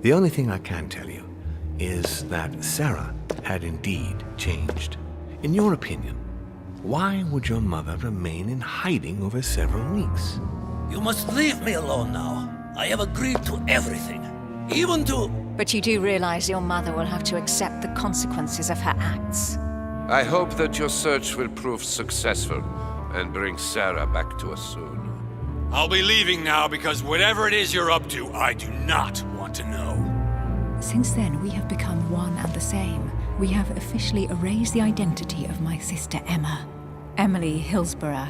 The only thing I can tell you is that Sarah had indeed changed. In your opinion, why would your mother remain in hiding over several weeks? You must leave me alone now. I have agreed to everything, even to... But you do realize your mother will have to accept the consequences of her acts. I hope that your search will prove successful and bring Sarah back to us soon. I'll be leaving now because whatever it is you're up to, I do not want to know. Since then, we have become one and the same. We have officially erased the identity of my sister Emma. Emily Hillsborough,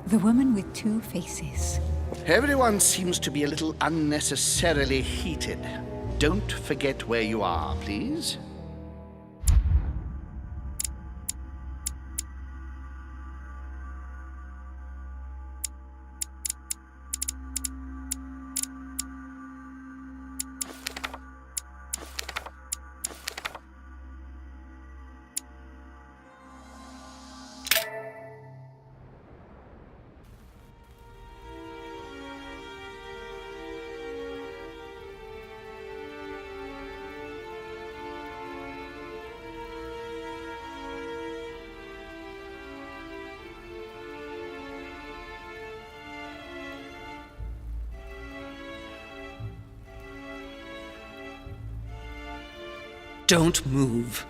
the woman with two faces. Everyone seems to be a little unnecessarily heated. Don't forget where you are, please. Don't move.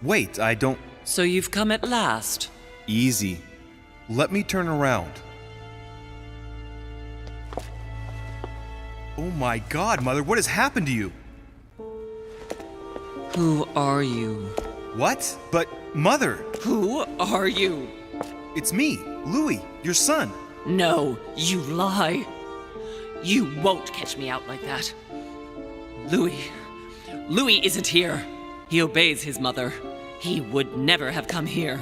Wait, I don't... So you've come at last. Easy. Let me turn around. Oh my God, Mother, what has happened to you? Who are you? What? But, Mother! Who are you? It's me, Louis, your son. No, you lie. You won't catch me out like that. Louis isn't here. He obeys his mother. He would never have come here.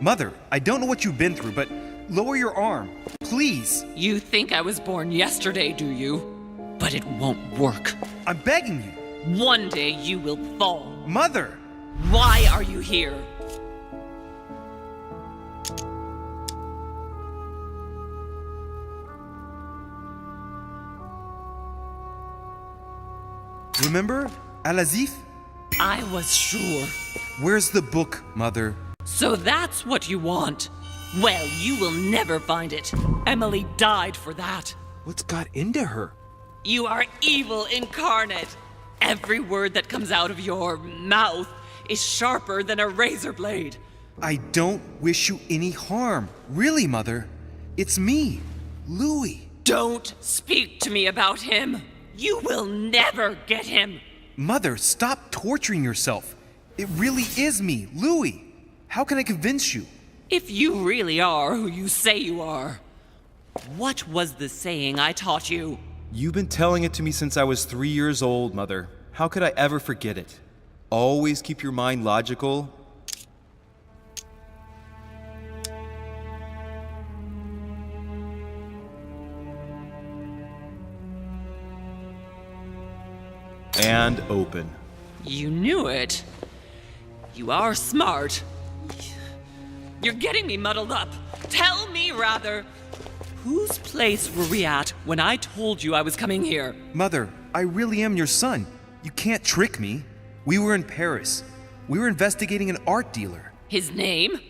Mother, I don't know what you've been through, but lower your arm, please. You think I was born yesterday, do you? But it won't work. I'm begging you. One day you will fall. Mother! Why are you here? Remember, Al-Azif? I was sure. Where's the book, Mother? So that's what you want? Well, you will never find it. Emily died for that. What's got into her? You are evil incarnate. Every word that comes out of your mouth is sharper than a razor blade. I don't wish you any harm. Really, Mother. It's me, Louis. Don't speak to me about him. You will never get him. Mother, stop torturing yourself. It really is me, Louis. How can I convince you? If you really are who you say you are, what was the saying I taught you? You've been telling it to me since I was 3 years old, Mother. How could I ever forget it? Always keep your mind logical. And open. You knew it. You are smart. You're getting me muddled up. Tell me, rather, whose place were we at when I told you I was coming here? Mother, I really am your son. You can't trick me. We were in Paris. We were investigating an art dealer. His name?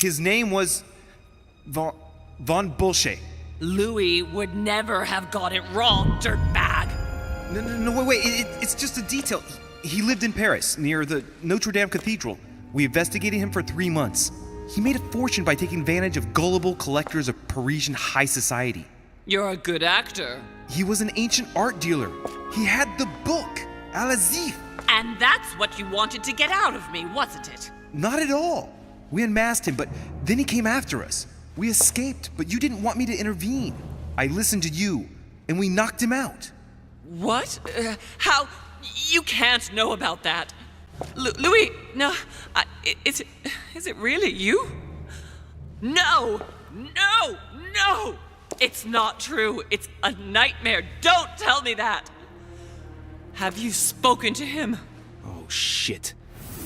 His name was... Von Bullshit. Louis would never have got it wrong, dirtbag. No, wait, it's just a detail. He lived in Paris, near the Notre Dame Cathedral. We investigated him for 3 months. He made a fortune by taking advantage of gullible collectors of Parisian high society. You're a good actor. He was an ancient art dealer. He had the book, Al-Azif. And that's what you wanted to get out of me, wasn't it? Not at all. We unmasked him, but then he came after us. We escaped, but you didn't want me to intervene. I listened to you, and we knocked him out. What? How? You can't know about that. Louis, no, is it really you? No! It's not true. It's a nightmare. Don't tell me that. Have you spoken to him? Oh, shit.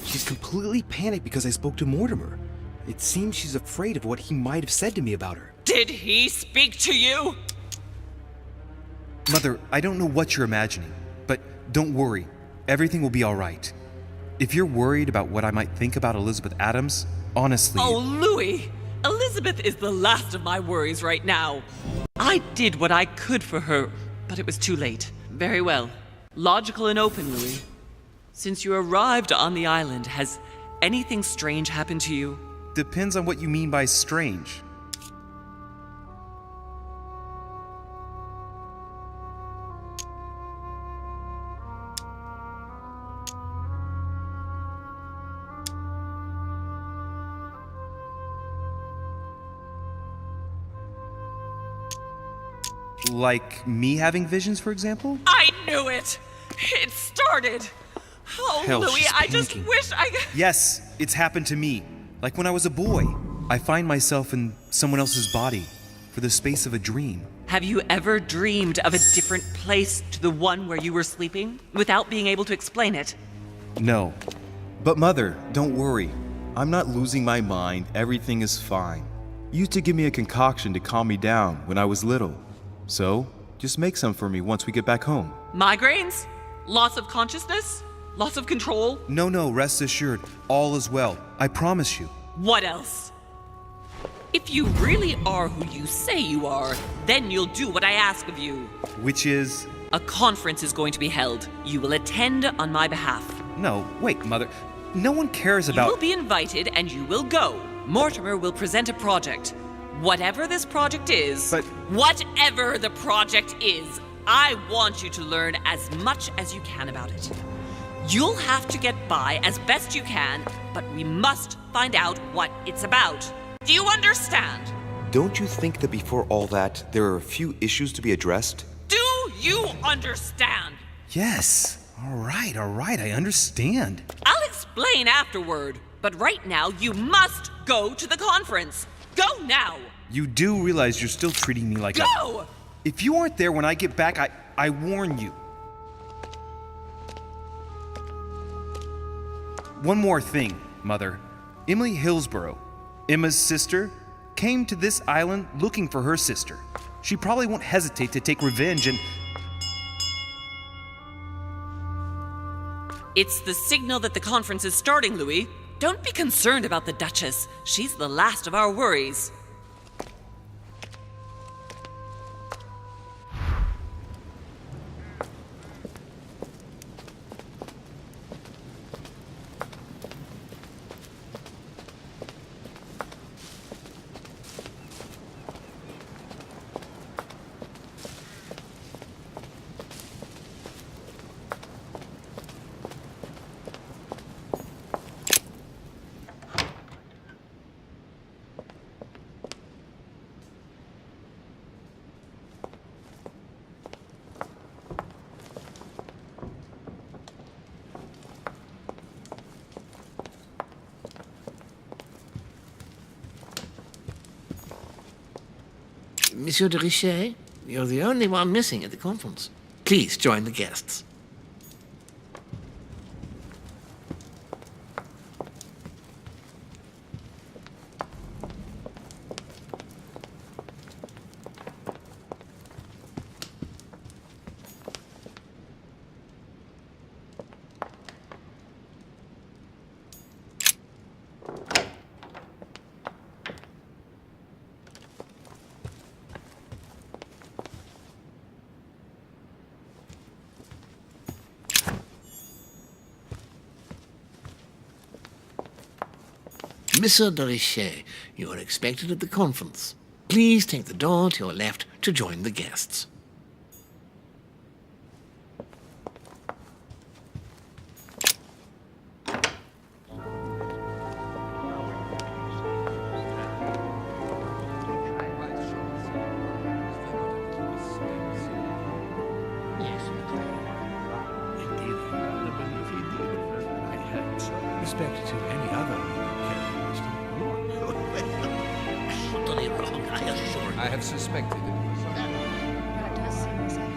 She's completely panicked because I spoke to Mortimer. It seems she's afraid of what he might have said to me about her. Did he speak to you? Mother, I don't know what you're imagining, but don't worry. Everything will be all right. If you're worried about what I might think about Elizabeth Adams, honestly... Oh, Louis! Elizabeth is the last of my worries right now. I did what I could for her, but it was too late. Very well. Logical and open, Louis. Since you arrived on the island, has anything strange happened to you? Depends on what you mean by strange. Like me having visions, for example? I knew it! It started! Oh, Hell, Louis, she's I just panicking. wish I... Yes, it's happened to me. Like when I was a boy. I find myself in someone else's body for the space of a dream. Have you ever dreamed of a different place to the one where you were sleeping, without being able to explain it? No. But Mother, don't worry. I'm not losing my mind. Everything is fine. You used to give me a concoction to calm me down when I was little. So, just make some for me once we get back home. Migraines? Loss of consciousness? Loss of control? No, rest assured. All is well. I promise you. What else? If you really are who you say you are, then you'll do what I ask of you. Which is... A conference is going to be held. You will attend on my behalf. No, wait, Mother. No one cares about... You will be invited and you will go. Mortimer will present a project. Whatever this project is... But... Whatever the project is, I want you to learn as much as you can about it. You'll have to get by as best you can, but we must find out what it's about. Do you understand? Don't you think that before all that, there are a few issues to be addressed? Do you understand? Yes. All right, I understand. I'll explain afterward, but right now you must go to the conference. Go now! You do realize you're still treating me like Go! If you aren't there when I get back, I warn you. One more thing, Mother. Emily Hillsborough, Emma's sister, came to this island looking for her sister. She probably won't hesitate to take revenge and... It's the signal that the conference is starting, Louis. Don't be concerned about the Duchess. She's the last of our worries. Monsieur de Richet, you're the only one missing at the conference. Please join the guests. Monsieur de Richet, you are expected at the conference. Please take the door to your left to join the guests. Respect to any other Totally wrong, I assure you. I have suspected it. That does seem the same.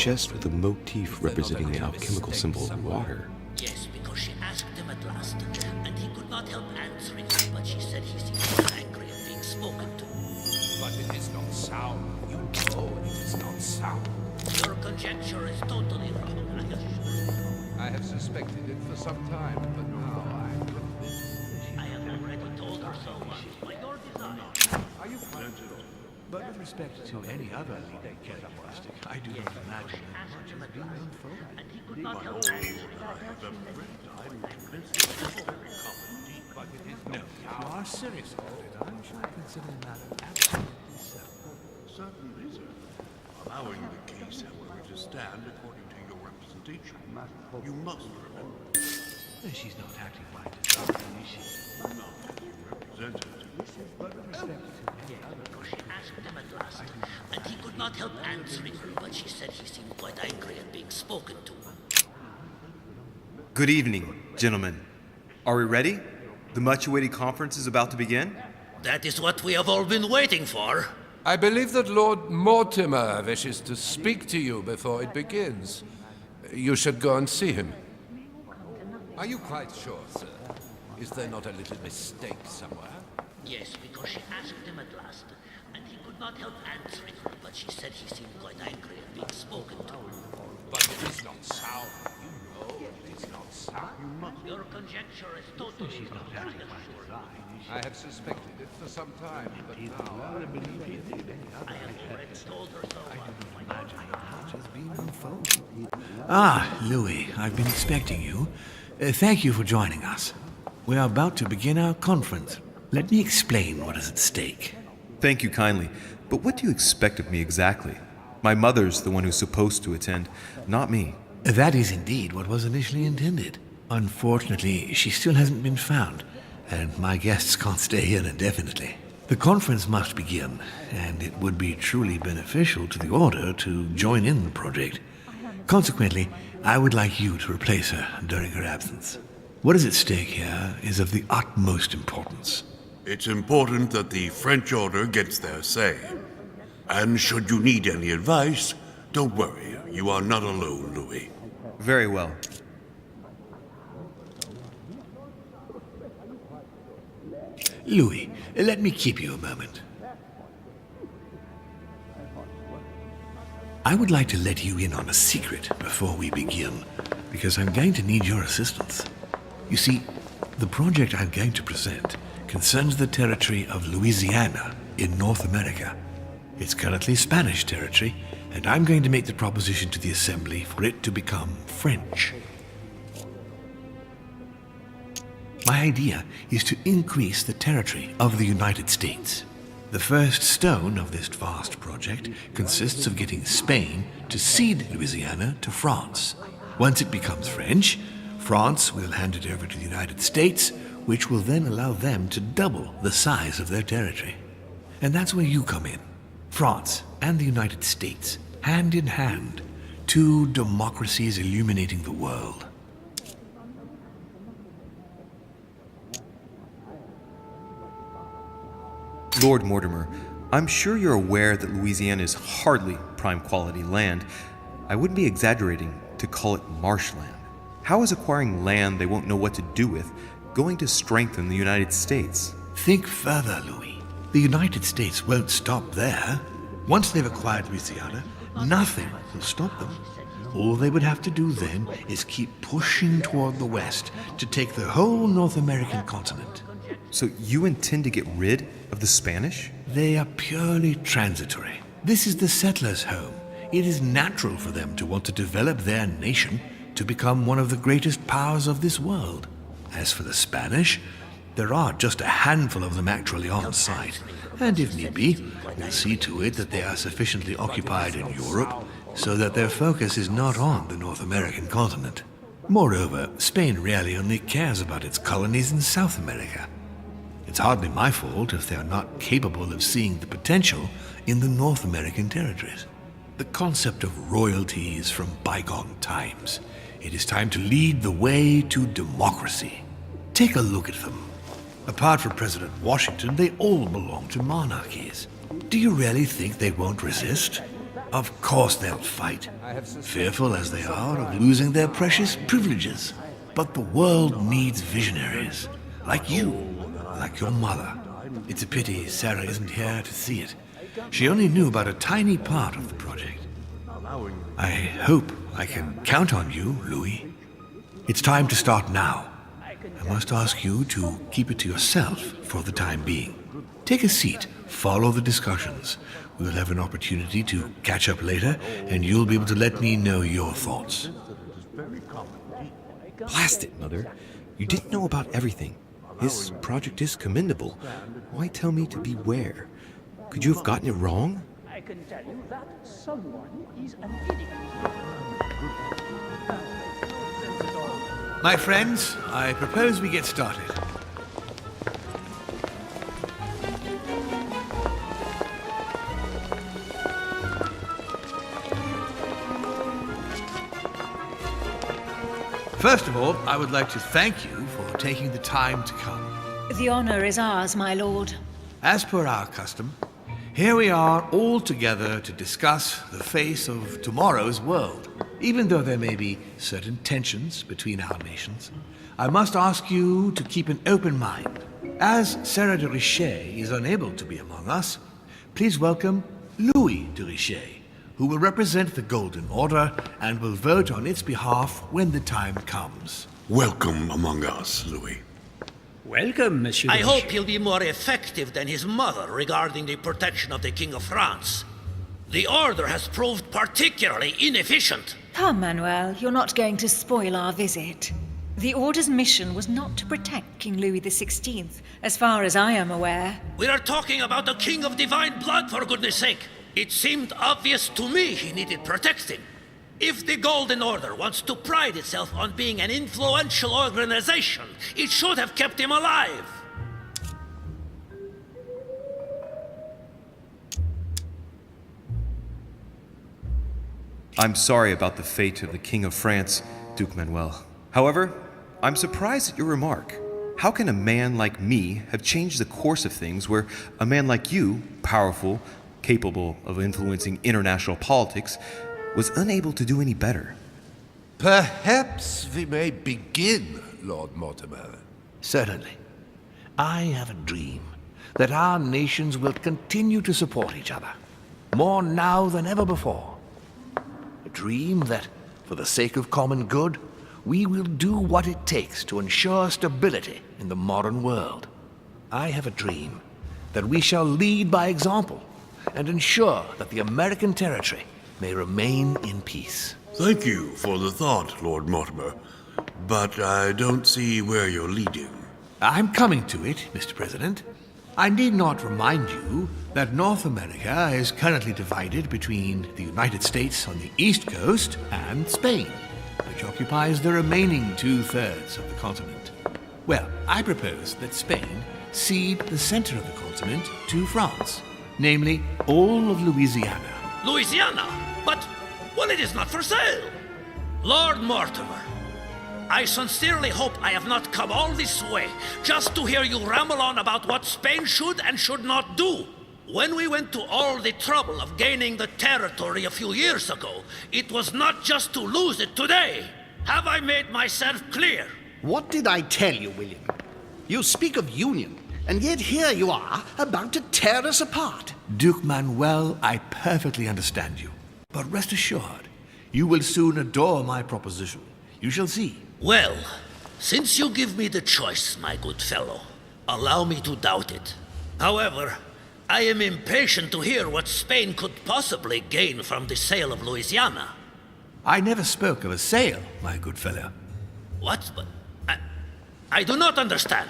chest with a motif representing the alchemical symbol of water. Yes, because she asked him at last, and he could not help answering her, but she said he seemed angry at being spoken to. But it is not sound. You know it is not sound. Your conjecture is totally wrong, I assure you. I have suspected it for some time, but now I have already told her so much by your design. Are you But with respect to any other leading characteristic, I do not imagine that much has been unfolded. And he could not help answering No, if you are serious about it, I shall consider the matter absolutely settled. Certainly, sir. Allowing the case, however, to stand according to your representation, you must remember. She's not acting by design, is she? Not as you represent it. But with respect to any other... because she asked him at last, and he could not help answering her, but she said he seemed quite angry at being spoken to. Good evening, gentlemen. Are we ready? The much-awaited conference is about to begin? That is what we have all been waiting for. I believe that Lord Mortimer wishes to speak to you before it begins. You should go and see him. Are you quite sure, sir? Is there not a little mistake somewhere? Yes, because she asked him at last, and he could not help answering her, but she said he seemed quite angry at being spoken to. But it is not sound. You know it is not sound. Your conjecture is totally wrong, I assure you. I have suspected it for some time, but now I believe it. I have already told her so much by your design. Ah, Louis, I've been expecting you. Thank you for joining us. We are about to begin our conference. Let me explain what is at stake. Thank you kindly, but what do you expect of me exactly? My mother's the one who's supposed to attend, not me. That is indeed what was initially intended. Unfortunately, she still hasn't been found, and my guests can't stay here indefinitely. The conference must begin, and it would be truly beneficial to the Order to join in the project. Consequently, I would like you to replace her during her absence. What is at stake here is of the utmost importance. It's important that the French Order gets their say. And should you need any advice, don't worry. You are not alone, Louis. Very well. Louis, let me keep you a moment. I would like to let you in on a secret before we begin, because I'm going to need your assistance. You see, the project I'm going to present concerns the territory of Louisiana in North America. It's currently Spanish territory, and I'm going to make the proposition to the Assembly for it to become French. My idea is to increase the territory of the United States. The first stone of this vast project consists of getting Spain to cede Louisiana to France. Once it becomes French, France will hand it over to the United States, which will then allow them to double the size of their territory. And that's where you come in. France and the United States, hand in hand, two democracies illuminating the world. Lord Mortimer, I'm sure you're aware that Louisiana is hardly prime quality land. I wouldn't be exaggerating to call it marshland. How is acquiring land they won't know what to do with going to strengthen the United States? Think further, Louis. The United States won't stop there. Once they've acquired Louisiana, nothing will stop them. All they would have to do then is keep pushing toward the west to take the whole North American continent. So you intend to get rid of the Spanish? They are purely transitory. This is the settlers' home. It is natural for them to want to develop their nation to become one of the greatest powers of this world. As for the Spanish, there are just a handful of them actually on site, and if need be, we'll see to it that they are sufficiently occupied in Europe so that their focus is not on the North American continent. Moreover, Spain really only cares about its colonies in South America. It's hardly my fault if they are not capable of seeing the potential in the North American territories. The concept of royalty is from bygone times. It is time to lead the way to democracy. Take a look at them. Apart from President Washington, they all belong to monarchies. Do you really think they won't resist? Of course they'll fight, fearful as they are of losing their precious privileges. But the world needs visionaries, like you, like your mother. It's a pity Sarah isn't here to see it. She only knew about a tiny part of the project. I hope I can count on you, Louis. It's time to start now. I must ask you to keep it to yourself for the time being. Take a seat, follow the discussions. We'll have an opportunity to catch up later, and you'll be able to let me know your thoughts. Blast it, Mother. You didn't know about everything. His project is commendable. Why tell me to beware? Could you have gotten it wrong? I can tell you that someone is an idiot. My friends, I propose we get started. First of all, I would like to thank you for taking the time to come. The honor is ours, my lord. As per our custom, here we are all together to discuss the face of tomorrow's world. Even though there may be certain tensions between our nations, I must ask you to keep an open mind. As Sarah de Richet is unable to be among us, please welcome Louis de Richet, who will represent the Golden Order and will vote on its behalf when the time comes. Welcome among us, Louis. Welcome, Monsieur. I hope he'll be more effective than his mother regarding the protection of the King of France. The Order has proved particularly inefficient. Come, Manuel, you're not going to spoil our visit. The Order's mission was not to protect King Louis XVI, as far as I am aware. We are talking about the King of Divine Blood, for goodness sake. It seemed obvious to me he needed protecting. If the Golden Order wants to pride itself on being an influential organization, it should have kept him alive. I'm sorry about the fate of the King of France, Duke Manuel. However, I'm surprised at your remark. How can a man like me have changed the course of things where a man like you, powerful, capable of influencing international politics, was unable to do any better? Perhaps we may begin, Lord Mortimer. Certainly. I have a dream that our nations will continue to support each other, more now than ever before. A dream that, for the sake of common good, we will do what it takes to ensure stability in the modern world. I have a dream that we shall lead by example and ensure that the American territory may remain in peace. Thank you for the thought, Lord Mortimer, but I don't see where you're leading. I'm coming to it, Mr. President. I need not remind you that North America is currently divided between the United States on the east coast and Spain, which occupies the remaining two-thirds of the continent. Well, I propose that Spain cede the center of the continent to France, namely all of Louisiana. Louisiana? But, well, it is not for sale. Lord Mortimer, I sincerely hope I have not come all this way just to hear you ramble on about what Spain should and should not do. When we went to all the trouble of gaining the territory a few years ago, it was not just to lose it today. Have I made myself clear? What did I tell you, William? You speak of union, and yet here you are, about to tear us apart. Duke Manuel, I perfectly understand you. But rest assured, you will soon adore my proposition. You shall see. Well, since you give me the choice, my good fellow, allow me to doubt it. However, I am impatient to hear what Spain could possibly gain from the sale of Louisiana. I never spoke of a sale, my good fellow. What? But I do not understand.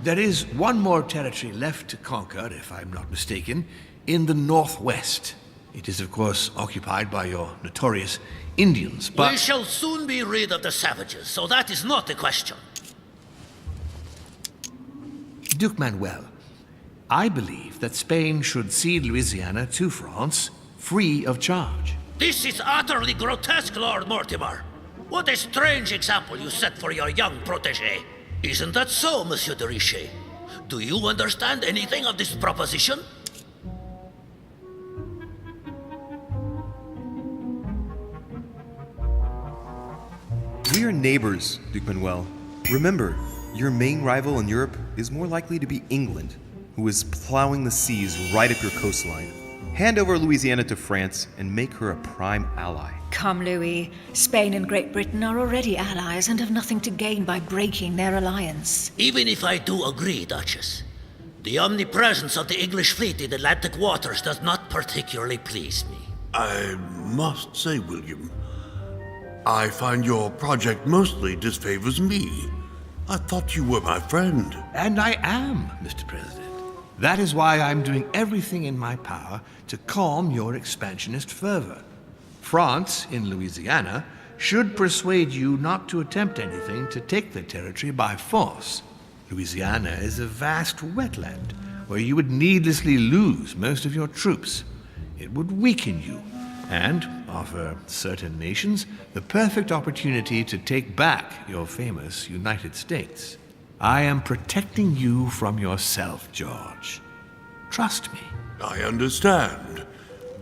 There is one more territory left to conquer, if I'm not mistaken, in the northwest. It is, of course, occupied by your notorious Indians, but... We shall soon be rid of the savages, so that is not the question. Duke Manuel, I believe that Spain should cede Louisiana to France free of charge. This is utterly grotesque, Lord Mortimer. What a strange example you set for your young protégé. Isn't that so, Monsieur de Richet? Do you understand anything of this proposition? We are neighbors, Duke Manuel. Remember, your main rival in Europe is more likely to be England, who is plowing the seas right up your coastline. Hand over Louisiana to France and make her a prime ally. Come, Louis. Spain and Great Britain are already allies and have nothing to gain by breaking their alliance. Even if I do agree, Duchess, the omnipresence of the English fleet in Atlantic waters does not particularly please me. I must say, William, I find your project mostly disfavors me. I thought you were my friend. And I am, Mr. President. That is why I'm doing everything in my power to calm your expansionist fervor. France, in Louisiana, should persuade you not to attempt anything to take the territory by force. Louisiana is a vast wetland where you would needlessly lose most of your troops. It would weaken you and offer certain nations the perfect opportunity to take back your famous United States. I am protecting you from yourself, George. Trust me. I understand.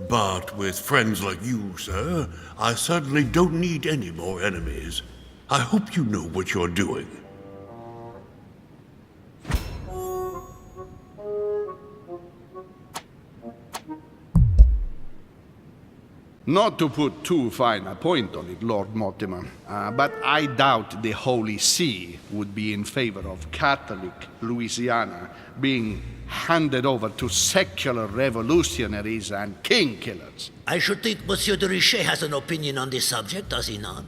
But with friends like you, sir, I certainly don't need any more enemies. I hope you know what you're doing. Not to put too fine a point on it, Lord Mortimer, but I doubt the Holy See would be in favor of Catholic Louisiana being handed over to secular revolutionaries and king killers. I should think Monsieur de Richet has an opinion on this subject, does he not?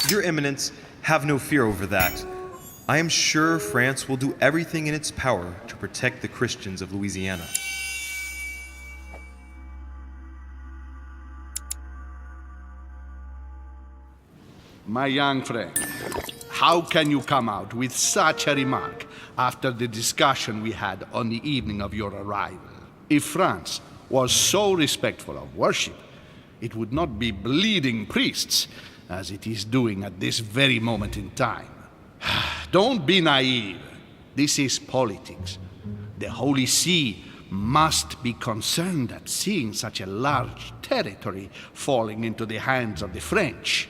Your Eminence, have no fear over that. I am sure France will do everything in its power to protect the Christians of Louisiana. My young friend, how can you come out with such a remark after the discussion we had on the evening of your arrival? If France was so respectful of worship, it would not be bleeding priests as it is doing at this very moment in time. Don't be naive. This is politics. The Holy See must be concerned at seeing such a large territory falling into the hands of the French.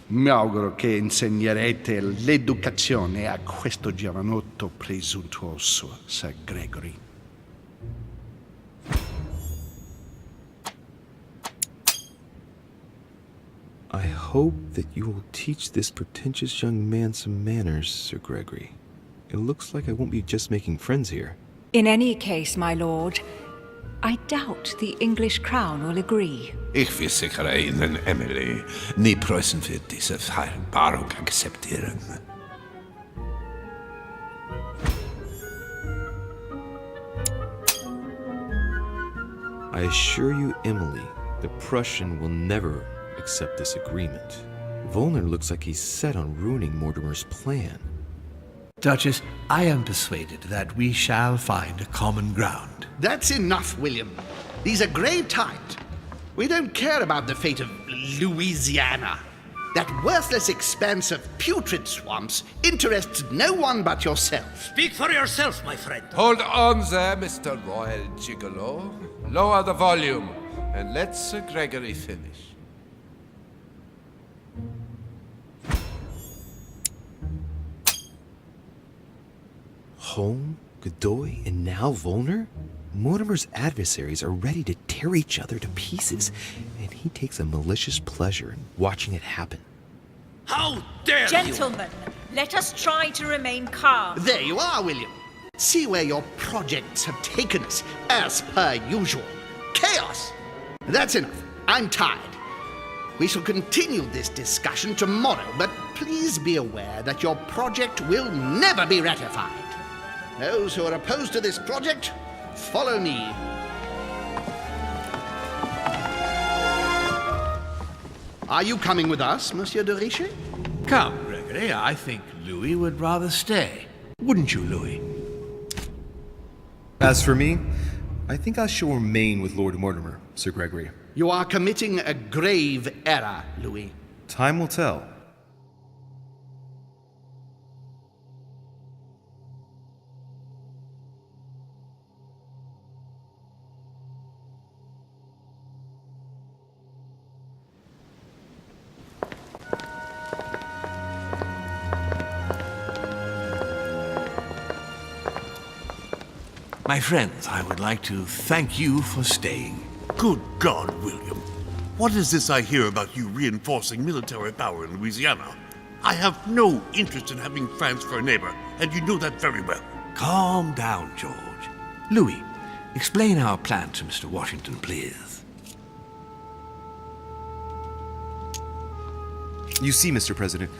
Mi auguro che insegnerete l'educazione a questo giovanotto presuntuoso, Sir Gregory. I hope that you will teach this pretentious young man some manners, Sir Gregory. It looks like I won't be just making friends here. In any case, my lord, I doubt the English crown will agree. Ich versichere Ihnen, Emily, nie Preußen wird diese Vereinbarung akzeptieren. I assure you, Emily, the Prussian will never accept this agreement. Volner looks like he's set on ruining Mortimer's plan. Duchess, I am persuaded that we shall find a common ground. That's enough, William. These are grave times. We don't care about the fate of Louisiana. That worthless expanse of putrid swamps interests no one but yourself. Speak for yourself, my friend. Hold on there, Mr. Royal Gigolo. Lower the volume, and let Sir Gregory finish. Holm, Godoy, and now Volner? Mortimer's adversaries are ready to tear each other to pieces, and he takes a malicious pleasure in watching it happen. How dare Gentlemen, let us try to remain calm. There you are, William. See where your projects have taken us, as per usual. Chaos! That's enough. I'm tired. We shall continue this discussion tomorrow, but please be aware that your project will never be ratified. Those who are opposed to this project, follow me. Are you coming with us, Monsieur de Richet? Come, Gregory, I think Louis would rather stay. Wouldn't you, Louis? As for me, I think I shall remain with Lord Mortimer, Sir Gregory. You are committing a grave error, Louis. Time will tell. My friends, I would like to thank you for staying. Good God, William. What is this I hear about you reinforcing military power in Louisiana? I have no interest in having France for a neighbor, and you know that very well. Calm down, George. Louis, explain our plan to Mr. Washington, please. You see, Mr. President,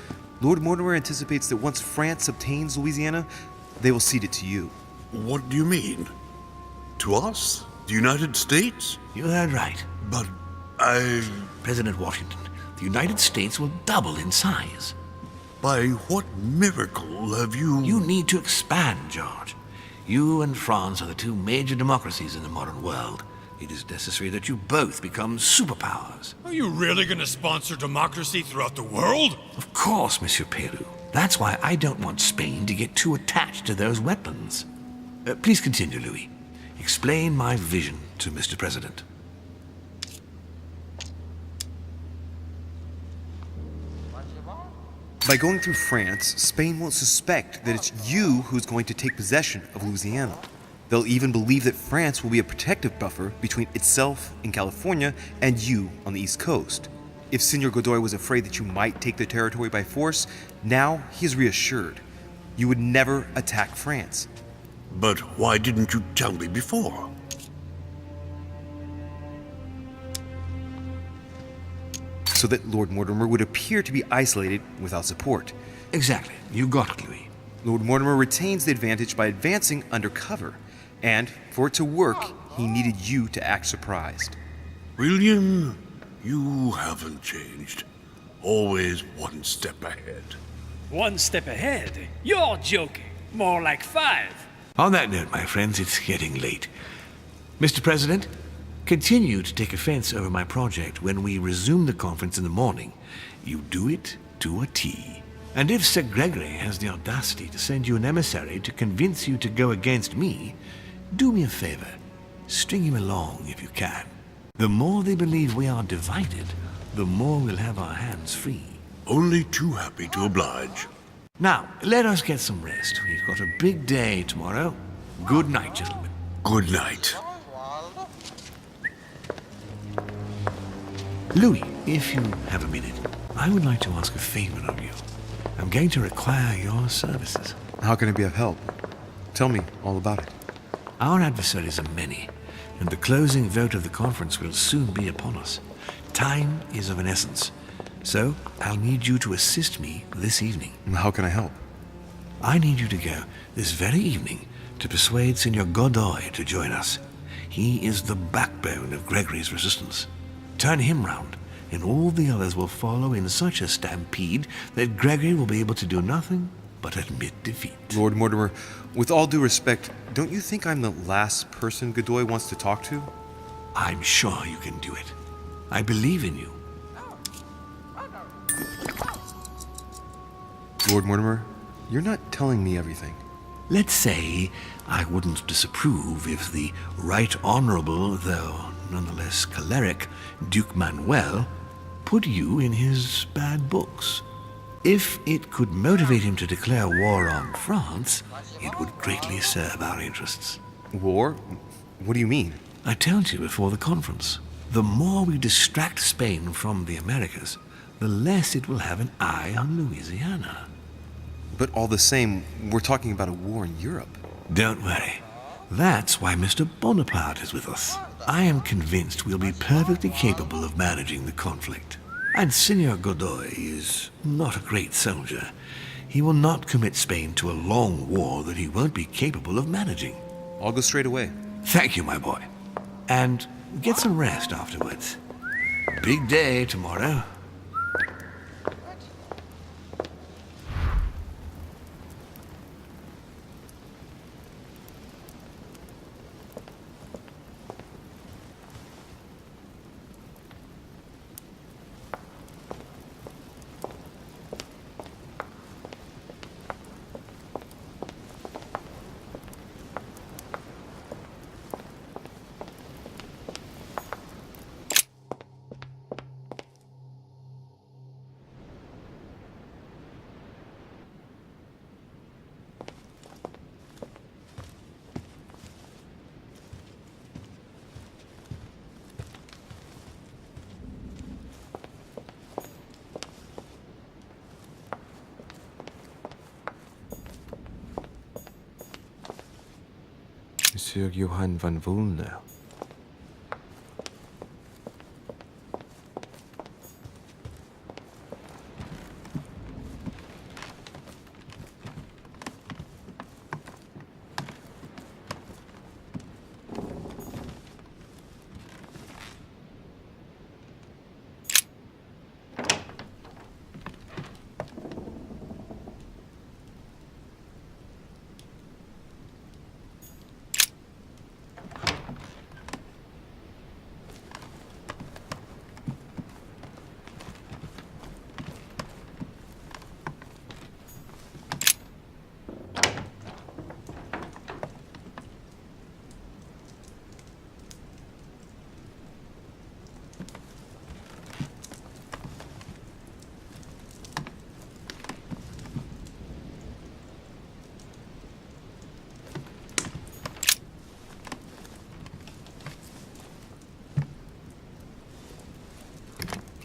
Lord Mortimer anticipates that once France obtains Louisiana, they will cede it to you. What do you mean? To us? The United States? You heard right. But President Washington, the United States will double in size. By what miracle have you... You need to expand, George. You and France are the two major democracies in the modern world. It is necessary that you both become superpowers. Are you really going to sponsor democracy throughout the world? Of course, Monsieur Peru. That's why I don't want Spain to get too attached to those weapons. Please continue, Louis. Explain my vision to Mr. President. By going through France, Spain won't suspect that it's you who's going to take possession of Louisiana. They'll even believe that France will be a protective buffer between itself in California and you on the East Coast. If Senor Godoy was afraid that you might take the territory by force, now he is reassured. You would never attack France. But why didn't you tell me before? So that Lord Mortimer would appear to be isolated without support. Exactly. You got it, Louis. Lord Mortimer retains the advantage by advancing undercover. And for it to work, he needed you to act surprised. William, you haven't changed. Always one step ahead. One step ahead? You're joking. More like 5. On that note, my friends, it's getting late. Mr. President, continue to take offense over my project when we resume the conference in the morning. You do it to a T. And if Sir Gregory has the audacity to send you an emissary to convince you to go against me, do me a favor. String him along if you can. The more they believe we are divided, the more we'll have our hands free. Only too happy to oblige. Now, let us get some rest. We've got a big day tomorrow. Good night, gentlemen. Good night. Louis, if you have a minute, I would like to ask a favor of you. I'm going to require your services. How can I be of help? Tell me all about it. Our adversaries are many, and the closing vote of the conference will soon be upon us. Time is of an essence, so I'll need you to assist me this evening. How can I help? I need you to go this very evening to persuade Senor Godoy to join us. He is the backbone of Gregory's resistance. Turn him round, and all the others will follow in such a stampede that Gregory will be able to do nothing but admit defeat. Lord Mortimer, with all due respect, don't you think I'm the last person Godoy wants to talk to? I'm sure you can do it. I believe in you. Lord Mortimer, you're not telling me everything. Let's say I wouldn't disapprove if the Right Honorable, though nonetheless choleric, Duke Manuel put you in his bad books. If it could motivate him to declare war on France, it would greatly serve our interests. War? What do you mean? I told you before the conference. The more we distract Spain from the Americas, the less it will have an eye on Louisiana. But all the same, we're talking about a war in Europe. Don't worry. That's why Mr. Bonaparte is with us. I am convinced we'll be perfectly capable of managing the conflict. And Senor Godoy is not a great soldier. He will not commit Spain to a long war that he won't be capable of managing. I'll go straight away. Thank you, my boy. And get some rest afterwards. Big day tomorrow. Monsieur Johann van Volnel.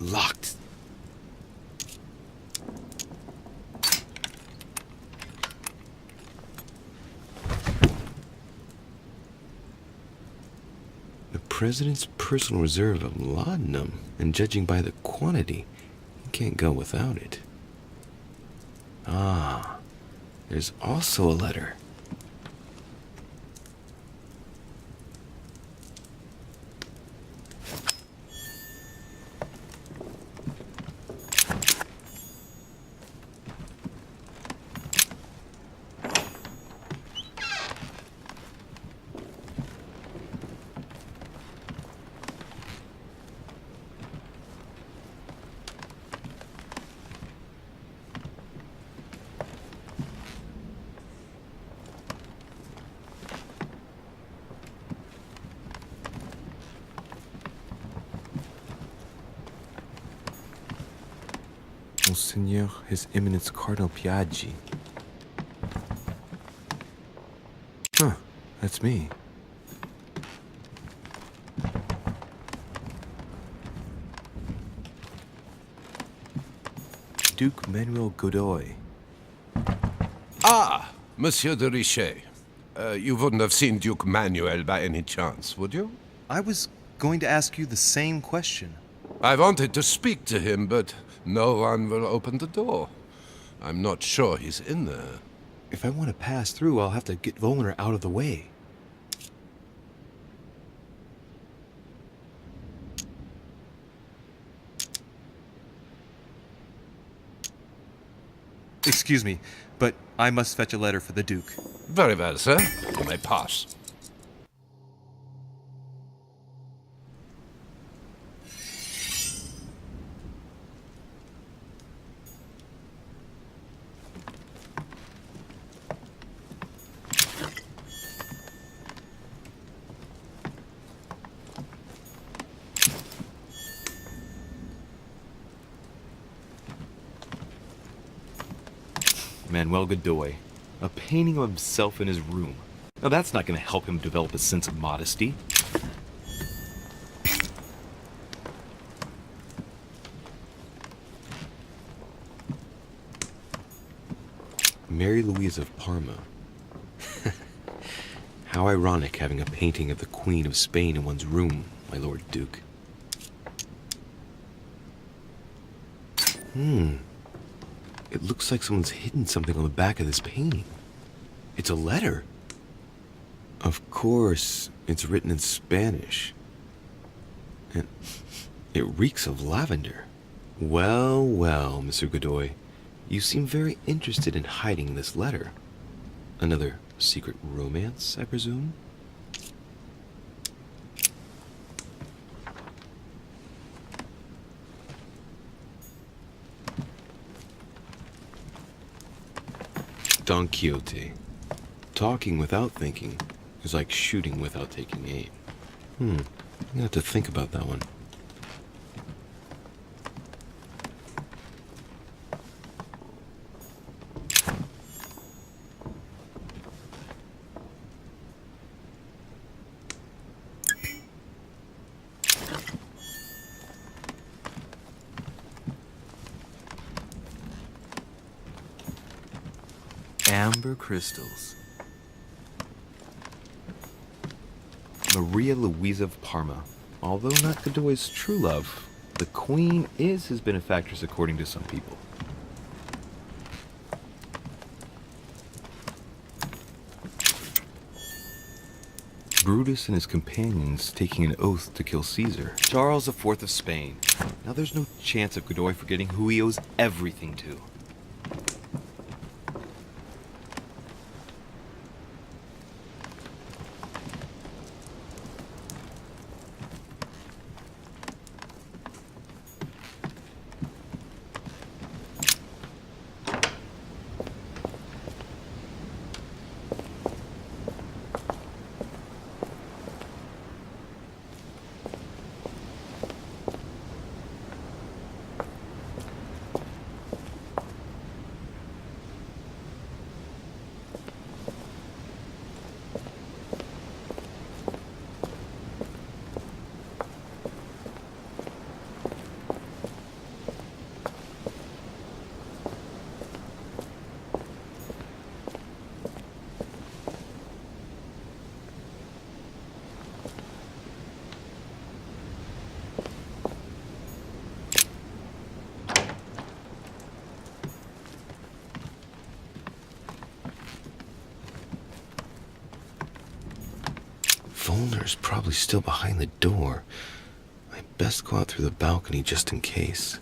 Locked. The President's personal reserve of laudanum, and judging by the quantity, he can't go without it. Ah, there's also a letter. Monseigneur, His Eminence Cardinal Piaggi. Huh, that's me. Duke Manuel Godoy. Ah, Monsieur de Richet. You wouldn't have seen Duke Manuel by any chance, would you? I was going to ask you the same question. I wanted to speak to him, but no one will open the door. I'm not sure he's in there. If I want to pass through, I'll have to get Volner out of the way. Excuse me, but I must fetch a letter for the Duke. Very well, sir. You may pass. Manuel Godoy. A painting of himself in his room. Now that's not going to help him develop a sense of modesty. Mary Louise of Parma. How ironic having a painting of the Queen of Spain in one's room, my Lord Duke. It looks like someone's hidden something on the back of this painting. It's a letter. Of course, it's written in Spanish. And it reeks of lavender. Well, well, Mr. Godoy. You seem very interested in hiding this letter. Another secret romance, I presume? Don Quixote. Talking without thinking is like shooting without taking aim. I'm gonna have to think about that one. Amber crystals. Maria Louisa of Parma. Although not Godoy's true love, the Queen is his benefactress according to some people. Brutus and his companions taking an oath to kill Caesar. Charles IV of Spain. Now there's no chance of Godoy forgetting who he owes everything to. Volner's probably still behind the door. I best go out through the balcony just in case.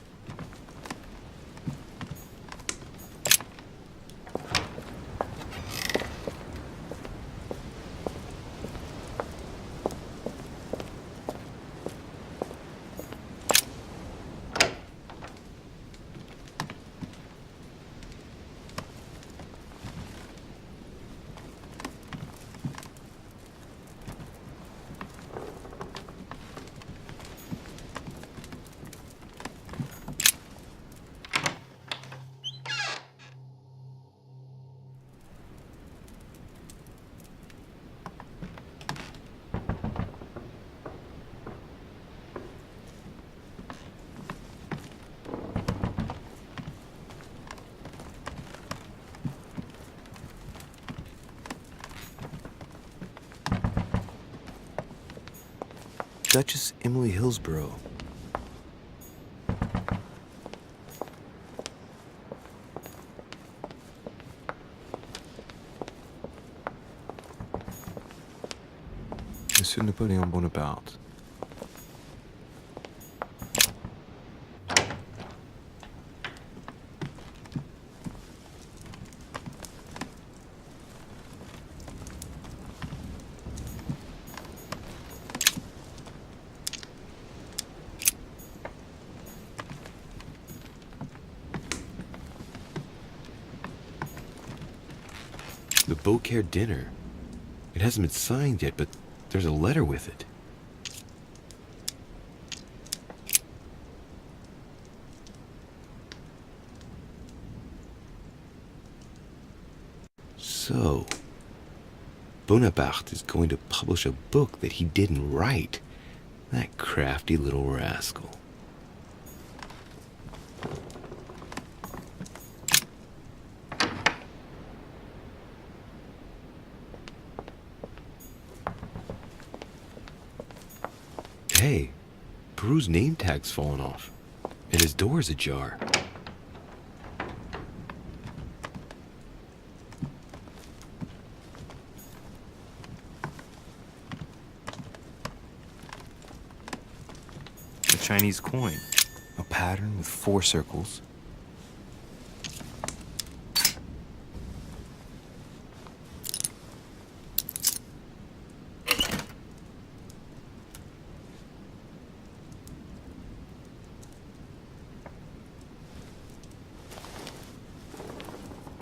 Duchess Emily Hillsborough. Monsieur Napoleon Bonaparte. The Beaucaire dinner. It hasn't been signed yet, but there's a letter with it. So, Bonaparte is going to publish a book that he didn't write. That crafty little rascal. Hey, Peru's name tag's fallen off, and his door's ajar. A Chinese coin, a pattern with 4 circles.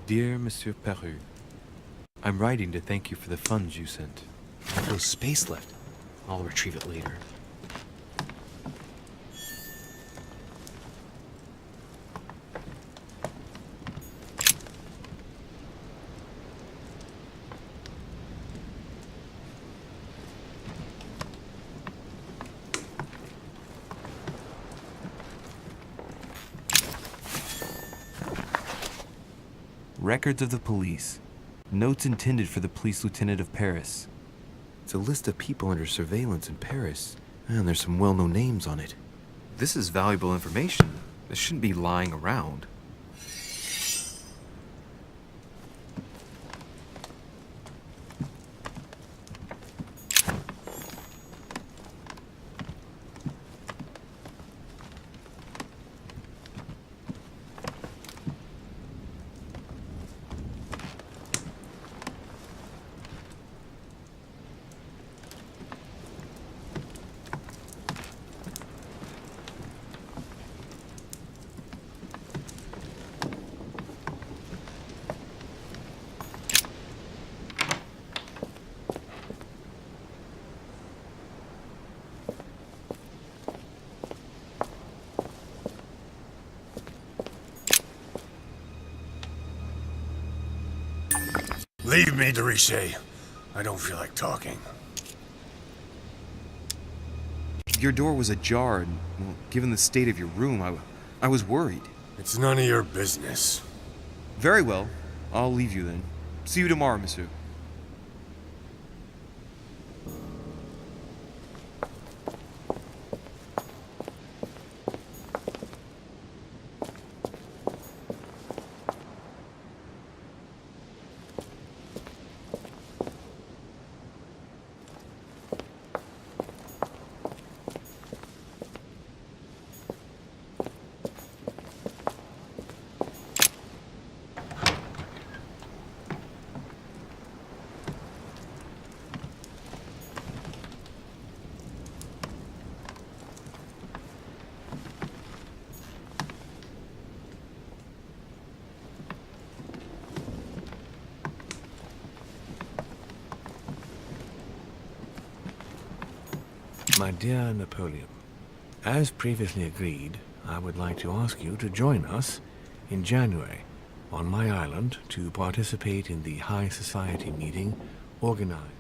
Dear Monsieur Peru, I'm writing to thank you for the funds you sent. I have no space left. I'll retrieve it later. Records of the police. Notes intended for the police lieutenant of Paris. It's a list of people under surveillance in Paris, and there's some well-known names on it. This is valuable information. This shouldn't be lying around. Leave me, de Richet. I don't feel like talking. Your door was ajar, and, well, given the state of your room, I was worried. It's none of your business. Very well. I'll leave you then. See you tomorrow, monsieur. My dear Napoleon, as previously agreed, I would like to ask you to join us in January on my island to participate in the High Society meeting organized.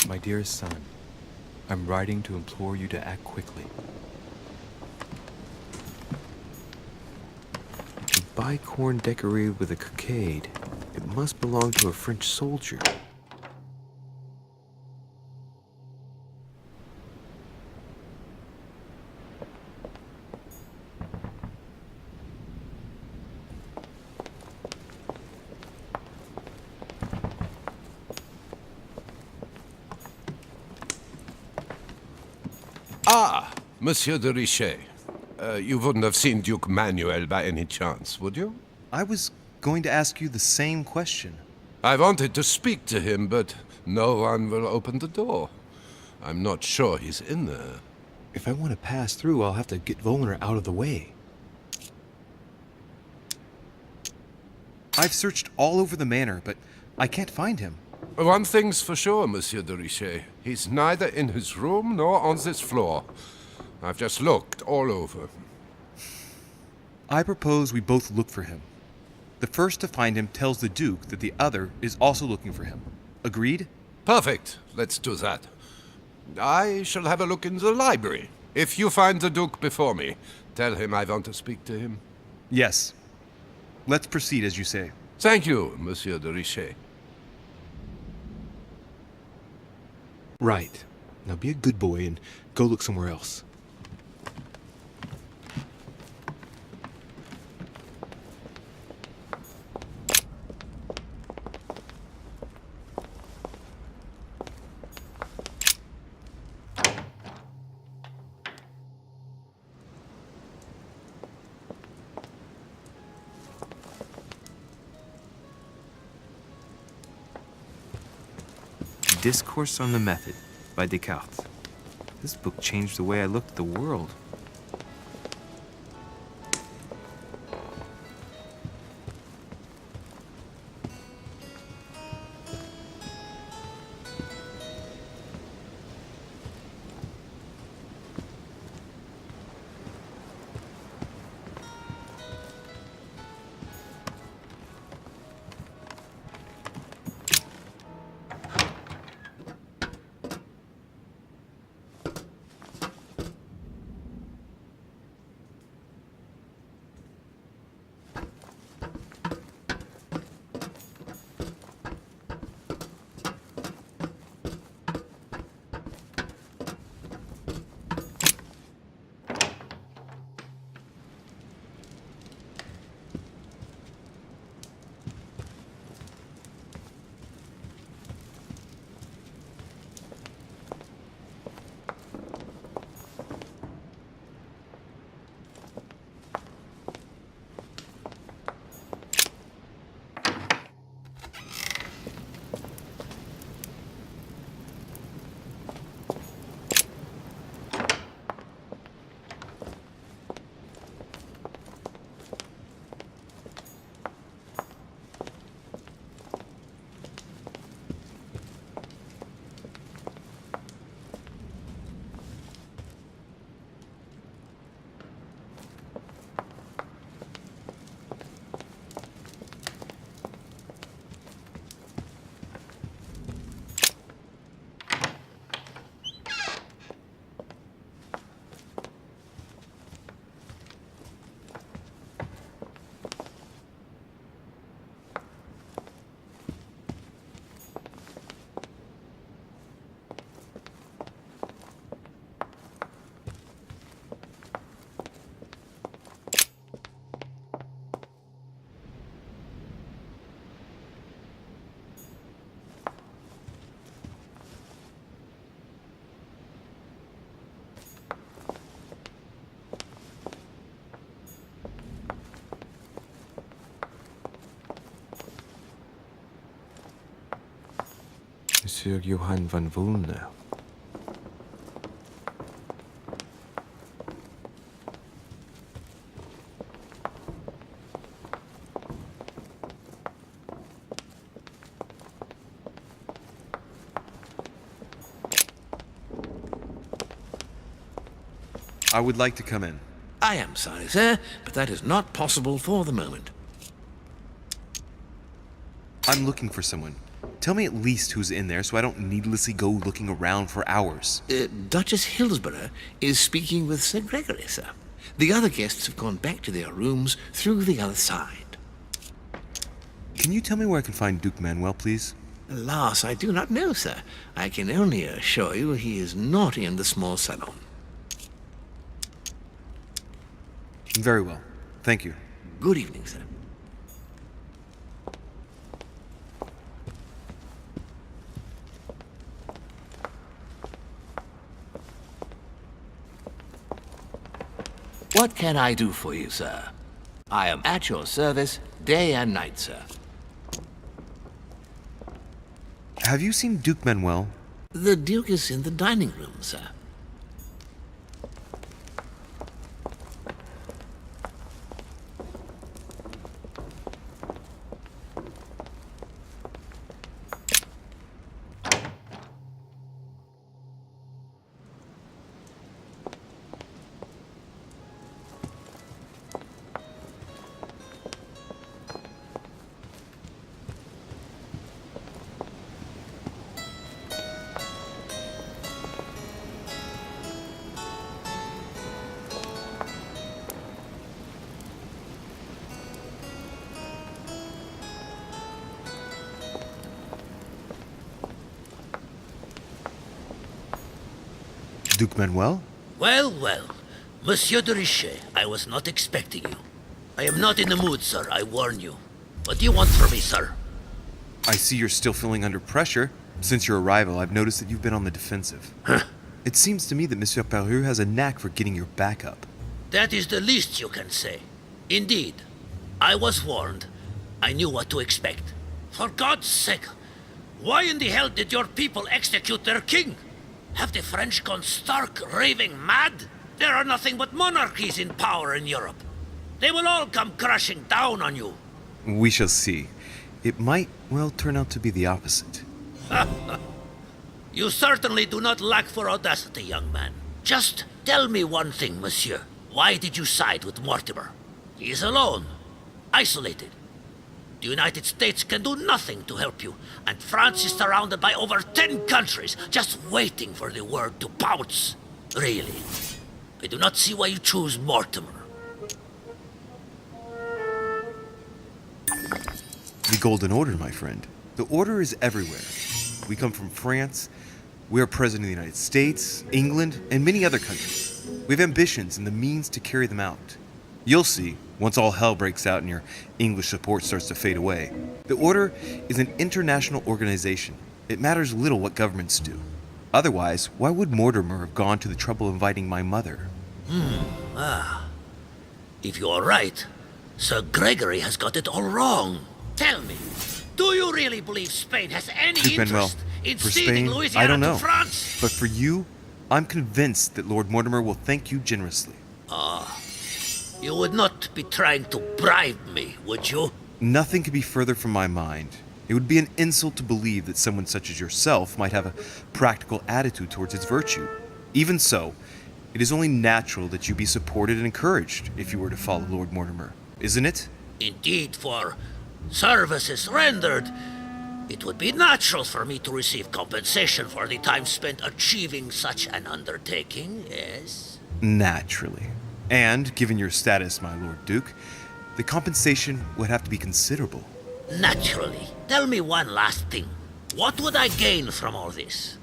My dearest son, I'm writing to implore you to act quickly. A bicorn decorated with a cockade. It must belong to a French soldier. Ah, Monsieur de Richet. You wouldn't have seen Duke Manuel by any chance, would you? I was going to ask you the same question. I wanted to speak to him, but no one will open the door. I'm not sure he's in there. If I want to pass through, I'll have to get Volner out of the way. I've searched all over the manor, but I can't find him. One thing's for sure, Monsieur de Richet. He's neither in his room nor on this floor. I've just looked all over. I propose we both look for him. The first to find him tells the Duke that the other is also looking for him. Agreed? Perfect. Let's do that. I shall have a look in the library. If you find the Duke before me, tell him I want to speak to him. Yes. Let's proceed as you say. Thank you, Monsieur de Richet. Right. Now be a good boy and go look somewhere else. Discourse on the Method by Descartes. This book changed the way I looked at the world. Monsieur Johann van Vulner. I would like to come in. I am sorry, sir, but that is not possible for the moment. I'm looking for someone. Tell me at least who's in there so I don't needlessly go looking around for hours. Duchess Hillsborough is speaking with Sir Gregory, sir. The other guests have gone back to their rooms through the other side. Can you tell me where I can find Duke Manuel, please? Alas, I do not know, sir. I can only assure you he is not in the small salon. Very well. Thank you. Good evening, sir. What can I do for you, sir? I am at your service day and night, sir. Have you seen Duke Manuel? The Duke is in the dining room, sir. Duke Manuel? Well, well. Monsieur de Richet, I was not expecting you. I am not in the mood, sir, I warn you. What do you want from me, sir? I see you're still feeling under pressure. Since your arrival, I've noticed that you've been on the defensive. Huh? It seems to me that Monsieur Peru has a knack for getting your back up. That is the least you can say. Indeed. I was warned. I knew what to expect. For God's sake, why in the hell did your people execute their king? Have the French gone stark raving mad? There are nothing but monarchies in power in Europe. They will all come crashing down on you. We shall see. It might, well, turn out to be the opposite. You certainly do not lack for audacity, young man. Just tell me one thing, monsieur. Why did you side with Mortimer? He is alone, isolated. The United States can do nothing to help you, and France is surrounded by over 10 countries, just waiting for the word to pounce. Really, I do not see why you choose Mortimer. The Golden Order, my friend. The Order is everywhere. We come from France. We are President of the United States, England, and many other countries. We have ambitions and the means to carry them out. You'll see, once all hell breaks out and your English support starts to fade away. The Order is an international organization. It matters little what governments do. Otherwise, why would Mortimer have gone to the trouble of inviting my mother? If you are right, Sir Gregory has got it all wrong. Tell me, do you really believe Spain has any Duke Manuel, interest in for ceding Spain, Louisiana I don't know. to France? But for you, I'm convinced that Lord Mortimer will thank you generously. You would not be trying to bribe me, would you? Nothing could be further from my mind. It would be an insult to believe that someone such as yourself might have a practical attitude towards its virtue. Even so, it is only natural that you be supported and encouraged if you were to follow Lord Mortimer, isn't it? Indeed, for services rendered, it would be natural for me to receive compensation for the time spent achieving such an undertaking, yes? Naturally. And, given your status, my Lord Duke, the compensation would have to be considerable. Naturally. Tell me one last thing. What would I gain from all this?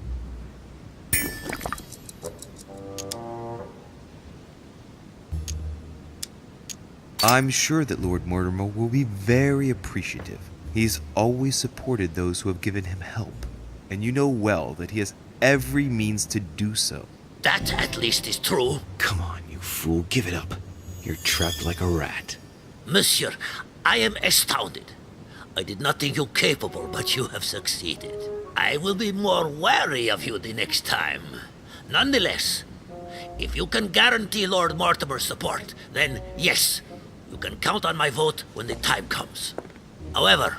I'm sure that Lord Mortimer will be very appreciative. He's always supported those who have given him help, and you know well that he has every means to do so. That at least is true. Come on, you fool, give it up. You're trapped like a rat. Monsieur, I am astounded. I did not think you capable, but you have succeeded. I will be more wary of you the next time. Nonetheless, if you can guarantee Lord Mortimer's support, then yes, you can count on my vote when the time comes. However,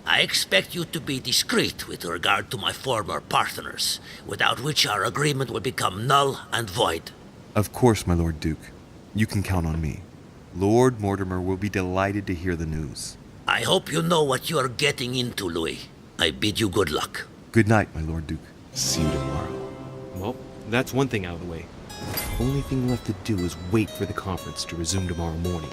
I expect you to be discreet with regard to my former partners, without which our agreement will become null and void. Of course, my Lord Duke. You can count on me. Lord Mortimer will be delighted to hear the news. I hope you know what you are getting into, Louis. I bid you good luck. Good night, my Lord Duke. See you tomorrow. Well, that's one thing out of the way. Only thing left to do is wait for the conference to resume tomorrow morning.